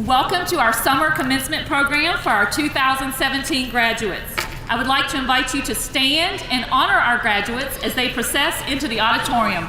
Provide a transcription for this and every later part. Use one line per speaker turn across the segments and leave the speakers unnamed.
Welcome to our summer commencement program for our 2017 graduates. I would like to invite you to stand and honor our graduates as they process into the auditorium.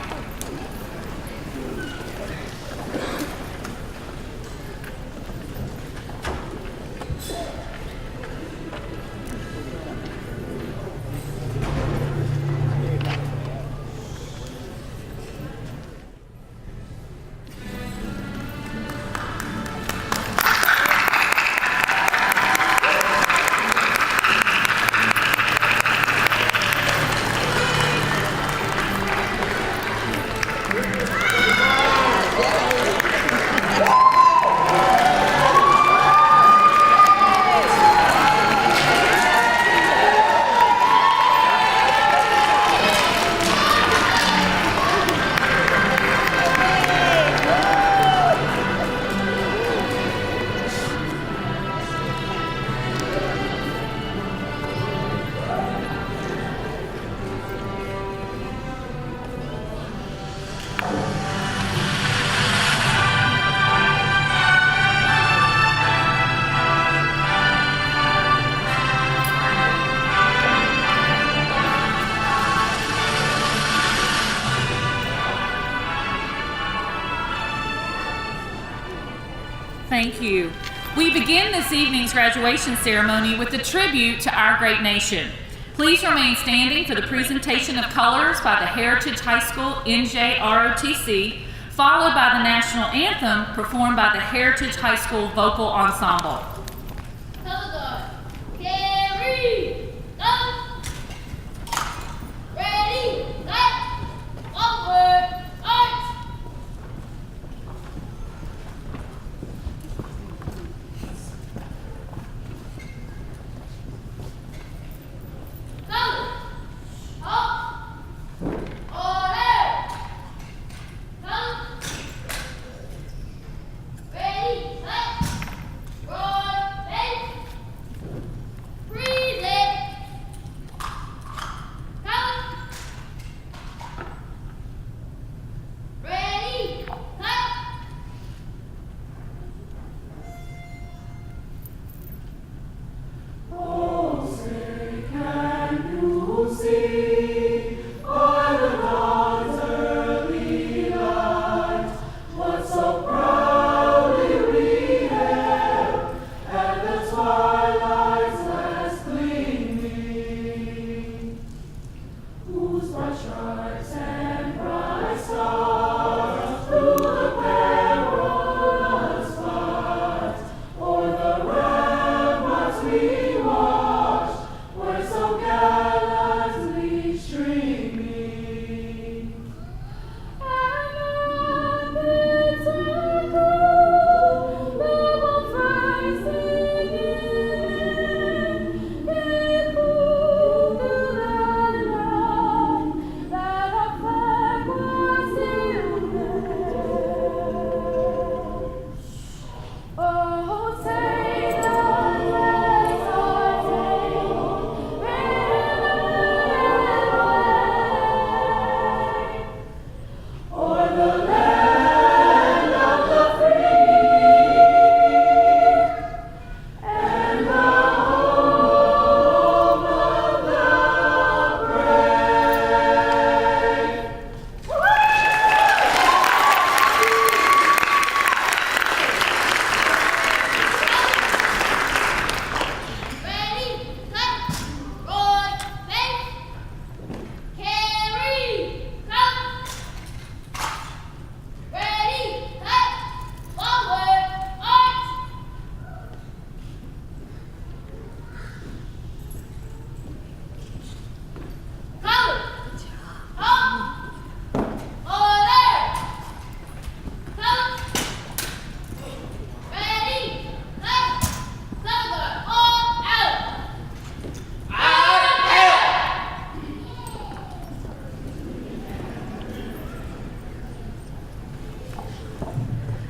Thank you. We begin this evening's graduation ceremony with a tribute to our great nation. Please remain standing for the presentation of colors by the Heritage High School NJROTC, followed by the national anthem performed by the Heritage High School Vocal Ensemble.
Carry, go. Ready, set, forward, march.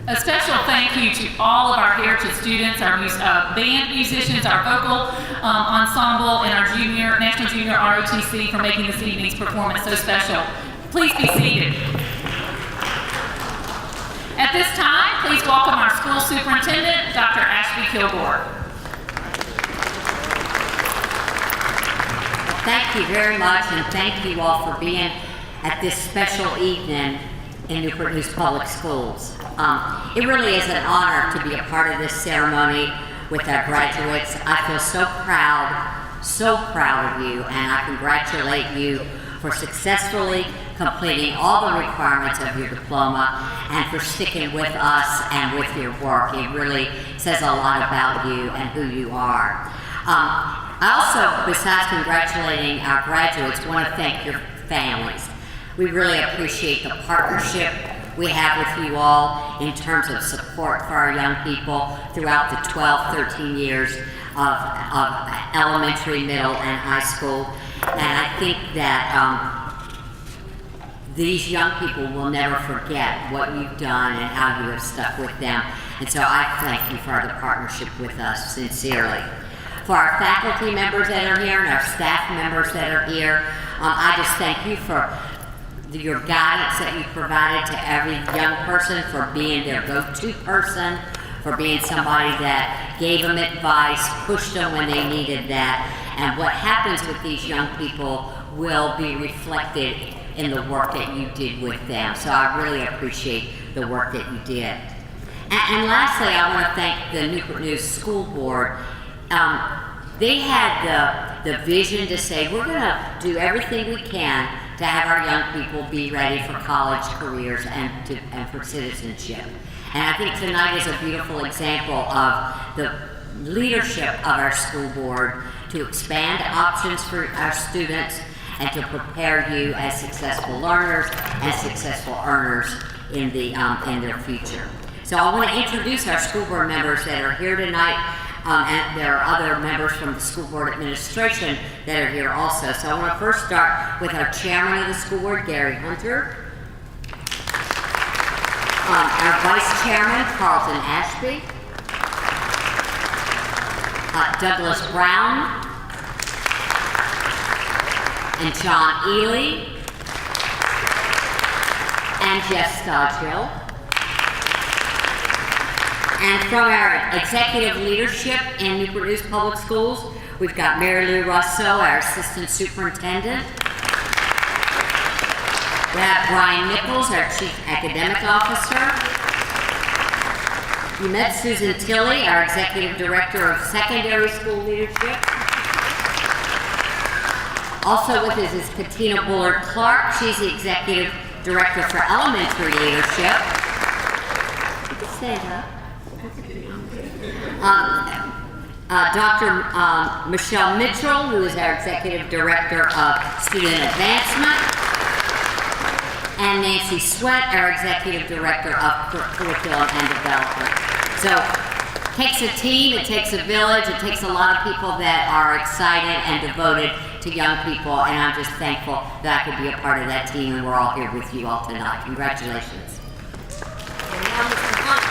A special thank you to all of our Heritage students, our band musicians, our vocal ensemble, and our National Junior ROTC for making this evening's performance so special. Please be seated. At this time, please welcome our school superintendent, Dr. Kilgore.
Thank you very much, and thank you all for being at this special evening in Newport News Public Schools. It really is an honor to be a part of this ceremony with our graduates. I feel so proud of you, and I congratulate you for successfully completing all the requirements of your diploma and for sticking with us and with your work. It really says a lot about you and who you are. I also, besides congratulating our graduates, want to thank your families. We really appreciate the partnership we have with you all in terms of support for our young people throughout the 12, 13 years of elementary, middle, and high school. And I think that these young people will never forget what you've done and how you have stuck with them. And so I thank you for the partnership with us sincerely. For our faculty members that are here and our staff members that are here, I just thank you for your guidance that you provided to every young person, for being their go-to person, for being somebody that gave them advice, pushed them when they needed that. And what happens with these young people will be reflected in the work that you did with them. So I really appreciate the work that you did. And lastly, I want to thank the Newport News School Board. They had the vision to say, we're going to do everything we can to have our young people be ready for college careers and for citizenship. And I think tonight is a beautiful example of the leadership of our school board to expand options for our students and to prepare you as successful learners and successful earners in their future. So I want to introduce our school board members that are here tonight. And there are other members from the school board administration that are here also. So I want to first start with our chairman of the school board, Gary Hunter. Our vice chairman, Carlton Ashby. Douglas Brown. And John Ely. And Jeff Stodgill. And from our executive leadership in Newport News Public Schools, we've got Mary Lou Rousseau, our assistant superintendent. We have Brian Nichols, our chief academic officer. You met Susan Tilley, our executive director of secondary school leadership. Also with us is Katina Bullard Clark. She's the executive director for elementary leadership. You can stand up. Dr. Michelle Mitchell, who is our Executive Director of Student Advancement, and Nancy Sweat, our Executive Director of Curriculum and Development. So it takes a team, it takes a village, it takes a lot of people that are excited and devoted to young people, and I'm just thankful that I could be a part of that team, and we're all here with you all tonight. Congratulations. And now, Mr. Hunt,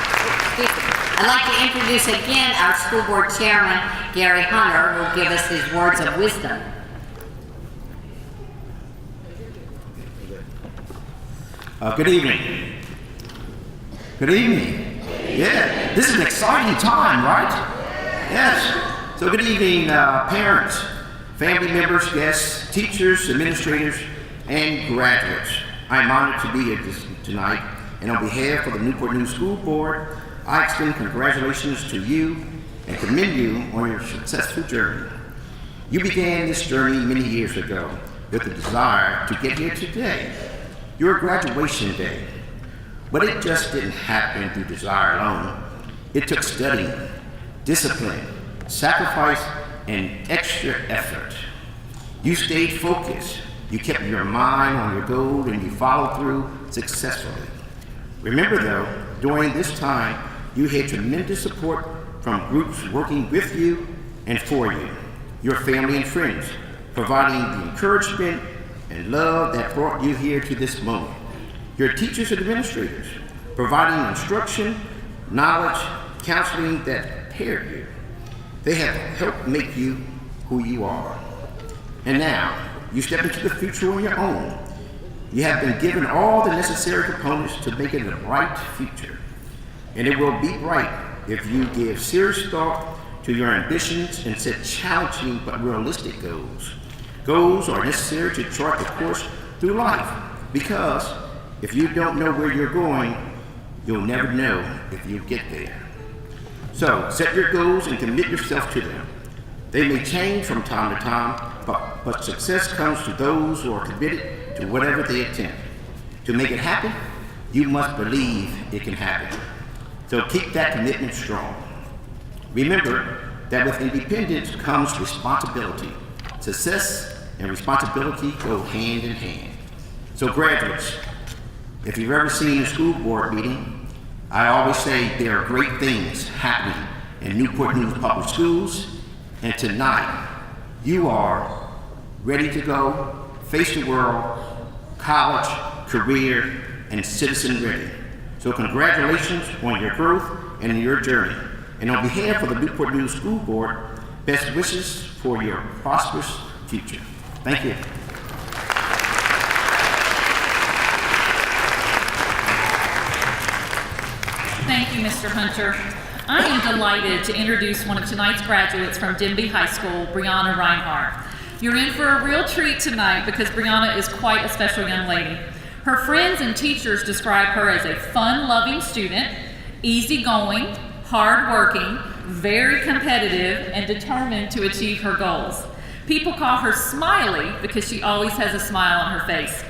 I'd like to introduce again our school board chairman, Gary Hunter, who will give us his words of wisdom.
Good evening. Good evening. Yeah, this is an exciting time, right? Yes. So good evening, parents, family members, guests, teachers, administrators, and graduates. I'm honored to be here tonight, and on behalf of the Newport News School Board, I extend congratulations to you and commend you on your successful journey. You began this journey many years ago with the desire to get here today, your graduation day. But it just didn't happen through desire alone. It took study, discipline, sacrifice, and extra effort. You stayed focused. You kept your mind on your goal, and you followed through successfully. Remember though, during this time, you had tremendous support from groups working with you and for you, your family and friends, providing the encouragement and love that brought you here to this moment. Your teachers and administrators, providing instruction, knowledge, counseling that prepared you. They have helped make you who you are. And now, you step into the future on your own. You have been given all the necessary components to make it a bright future. And it will be bright if you give serious thought to your ambitions and set challenging but realistic goals. Goals are necessary to chart the course through life, because if you don't know where you're going, you'll never know if you get there. So set your goals and commit yourself to them. They may change from time to time, but success comes to those who are committed to whatever they attempt. To make it happen, you must believe it can happen. So keep that commitment strong. Remember that with independence comes responsibility. Success and responsibility go hand in hand. So graduates, if you've ever seen a school board meeting, I always say there are great things happening in Newport News Public Schools, and tonight you are ready to go face the world, college, career, and citizen ready. So congratulations on your growth and your journey. And on behalf of the Newport News School Board, best wishes for your prosperous future. Thank you.
Thank you, Mr. Hunter. I am delighted to introduce one of tonight's graduates from Denby High School, Brianna Reinhardt. You're in for a real treat tonight because Brianna is quite a special young lady. Her friends and teachers describe her as a fun-loving student, easygoing, hardworking, very competitive, and determined to achieve her goals. People call her Smiley because she always has a smile on her face.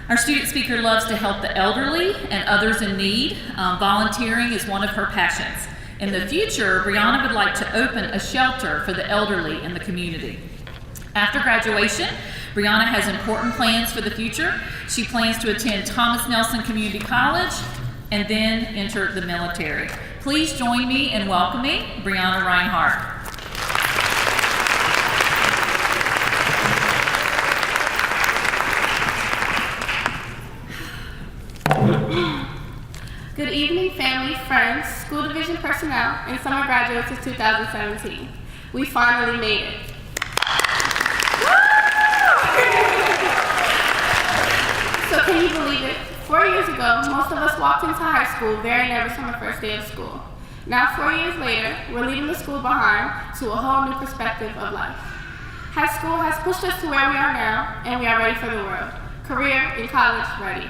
Our student speaker loves to help the elderly and others in need. Volunteering is one of her passions. In the future, Brianna would like to open a shelter for the elderly in the community. After graduation, Brianna has important plans for the future. She plans to attend Thomas Nelson Community College and then enter the military. Please join me in welcoming Brianna Reinhardt.
Good evening, family, friends, school division personnel, and summer graduates of 2017. We finally made it. So can you believe it? 4 years ago, most of us walked into high school very nervous on the first day of school. Now 4 years later, we're leaving the school behind to a whole new perspective of life. High school has pushed us to where we are now, and we are ready for the world. Career and college ready.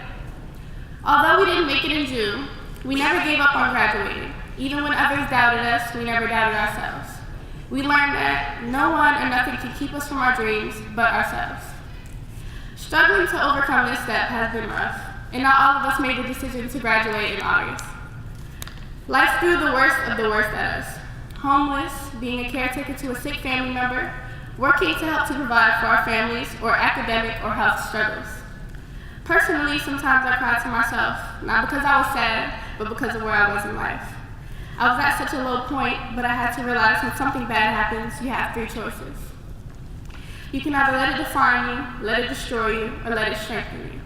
Although we didn't make it in June, we never gave up on graduating. Even when others doubted us, we never doubted ourselves. We learned that no one or nothing can keep us from our dreams but ourselves. Struggling to overcome this step has been rough, and not all of us made the decision to graduate in August. Life threw the worst of the worst at us. Homeless, being a caretaker to a sick family member, working to help to provide for our families, or academic or health struggles. Personally, sometimes I cried to myself, not because I was sad, but because of where I was in life. I was at such a low point, but I had to realize when something bad happens, you have three choices. You can either let it define you, let it destroy you, or let it strengthen you.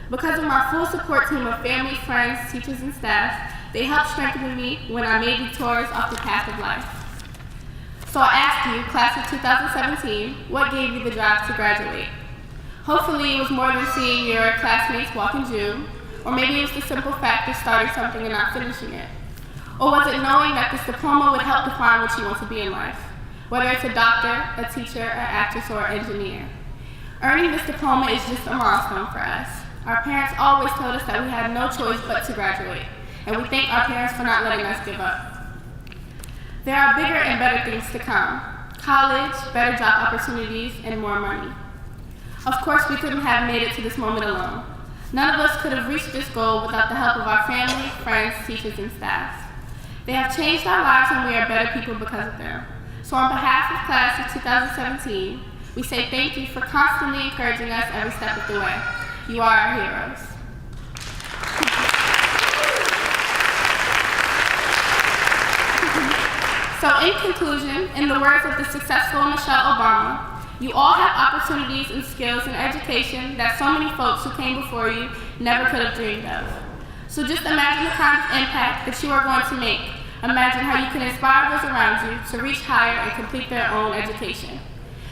Because of my full support team of family, friends, teachers, and staff, they helped strengthen me when I made detours off the path of life. So I ask you, class of 2017, what gave you the drive to graduate? Hopefully it was more than seeing your classmates walk in June, or maybe it was the simple fact of starting something and not finishing it. Or was it knowing that this diploma would help define what you want to be in life, whether it's a doctor, a teacher, an actress, or an engineer? Earning this diploma is just a milestone for us. Our parents always told us that we had no choice but to graduate, and we thank our parents for not letting us give up. There are bigger and better things to come: college, better job opportunities, and more money. Of course, we couldn't have made it to this moment alone. None of us could have reached this goal without the help of our family, friends, teachers, and staff. They have changed our lives, and we are better people because of them. So on behalf of class of 2017, we say thank you for constantly encouraging us every step of the way. You are our heroes. So in conclusion, in the words of the successful Michelle Obama, you all have opportunities and skills and education that so many folks who came before you never could have dreamed of. So just imagine the kind of impact that you are going to make. Imagine how you can inspire those around you to reach higher and complete their own education.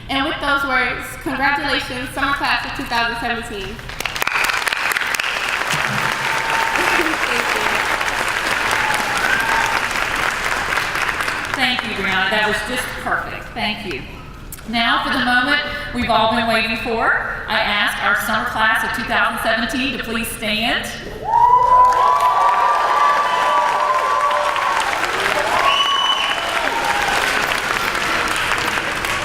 And with those words, congratulations, summer class of 2017. Thank you.
Thank you, Brianna. That was just perfect. Thank you. Now, for the moment we've all been waiting for, I ask our summer class of 2017 to please stand.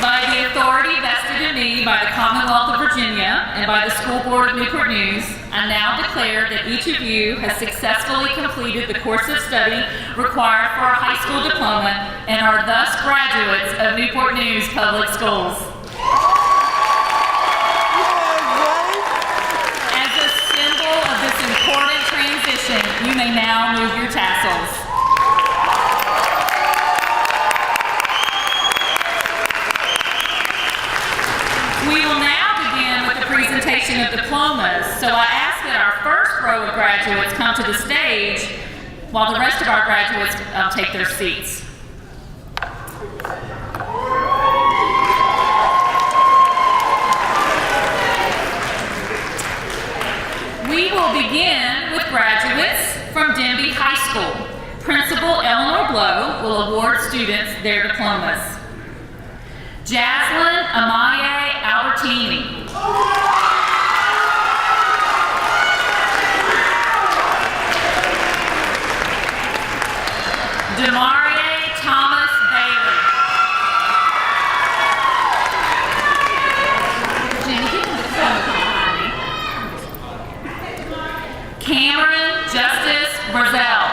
By the authority vested in me by the Commonwealth of Virginia and by the School Board of Newport News, I now declare that each of you has successfully completed the course of study required for a high school diploma and are thus graduates of Newport News Public Schools. As a symbol of this important transition, you may now move your tassels. We will now begin with the presentation of diplomas, so I ask that our first row of graduates come to the stage while the rest of our graduates take their seats. We will begin with graduates from Denby High School. Principal Eleanor Blow will award students their diplomas. Jaslyn Amaye Albertini. Demarie Thomas Bailey. Cameron Justice Brazell.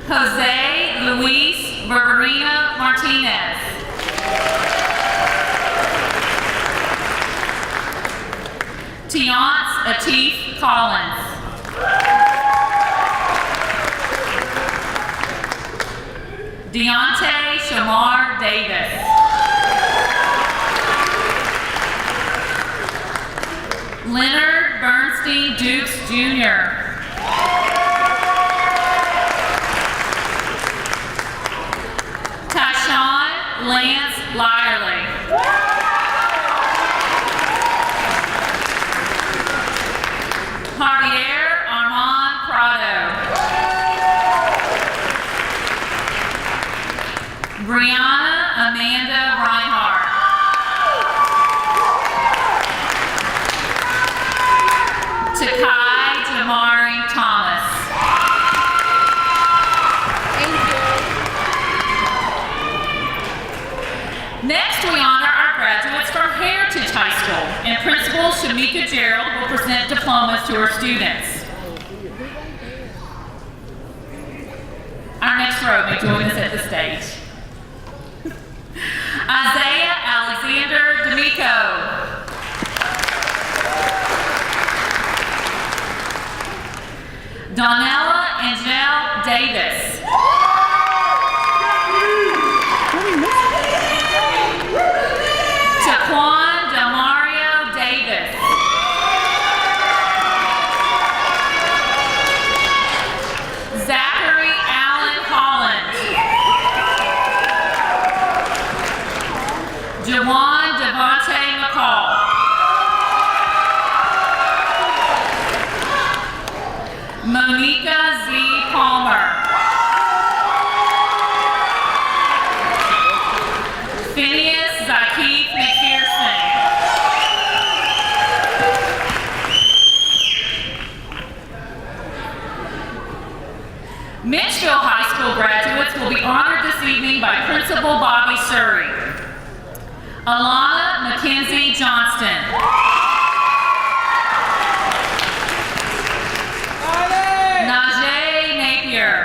Jose Luis Barberina Martinez. Tiance Atif Collins. Deontay Shamar Davis. Leonard Bernstein Dukes Jr. Tyshawn Lance Lyerly. Javier Armand Prado. Brianna Amanda Reinhardt. Takai Jamari Thomas. Next, we honor our graduates from Heritage High School, and Principal Shamika Gerald will present diplomas to her students. Our next row may join us at the stage. Isaiah Alexander D'Amico. Donnella Angel Davis. Taquan Demario Davis. Zachary Allen Collins. Jawan Devontae McCall. Monica Z. Palmer. Phineas Zakeef McPherson. Mitchell High School graduates will be honored this evening by Principal Bobby Surrey. Alana Mackenzie Johnston. Najee Napier.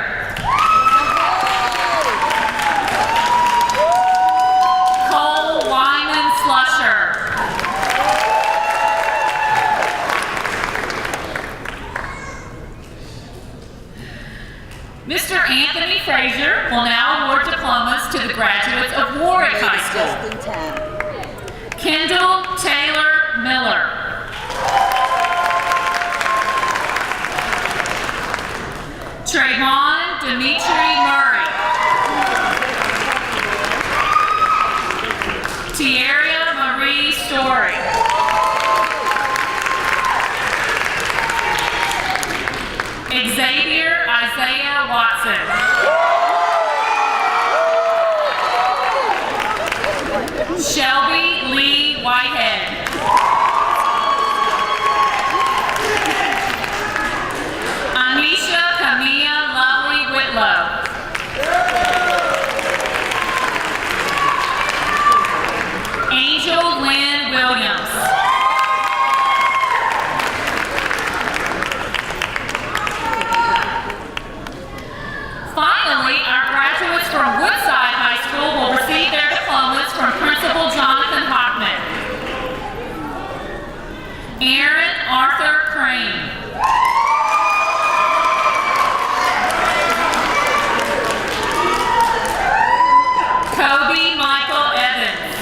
Cole Wyman Slusher. Mr. Anthony Frazier will now award diplomas to the graduates of Warwick High School. Kendall Taylor Miller. Trayvon Dimitri Murray. Tierra Marie Story. Xavier Isaiah Watson. Shelby Lee Whitehead. Anisha Camilla Lovely Whitlow. Angel Lynn Williams. Finally, our graduates from Woodside High School will receive their diplomas from Principal Jonathan Hockman. Aaron Arthur Crane. Kobe Michael Evans.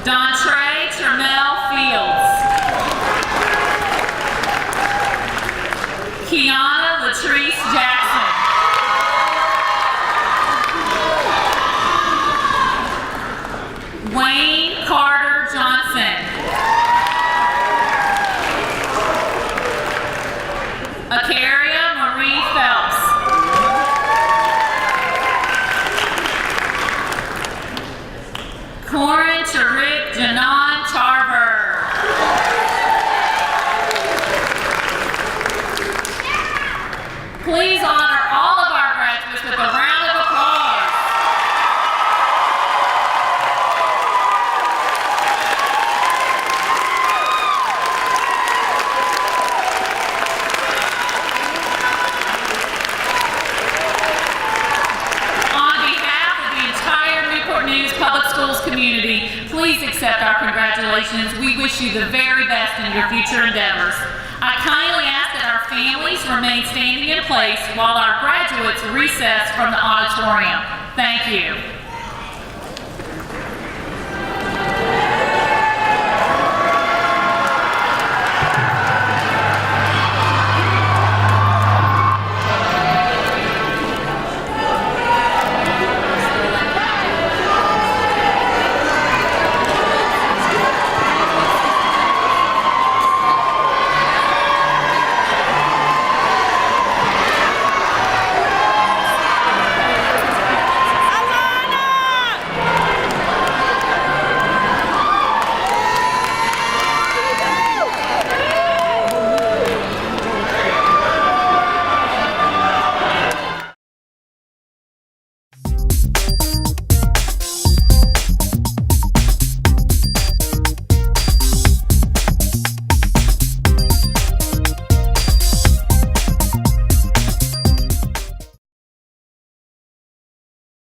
Dontre Tremel Fields. Kiana Latrice Jackson. Wayne Carter Johnson. Akaria Marie Phelps. Corin Tarik Janan Tarver. Please honor all of our graduates with a round of applause. On behalf of the entire Newport News Public Schools community, please accept our congratulations. We wish you the very best in your future endeavors. I kindly ask that our families remain standing in place while our graduates recess from the auditorium. Thank you.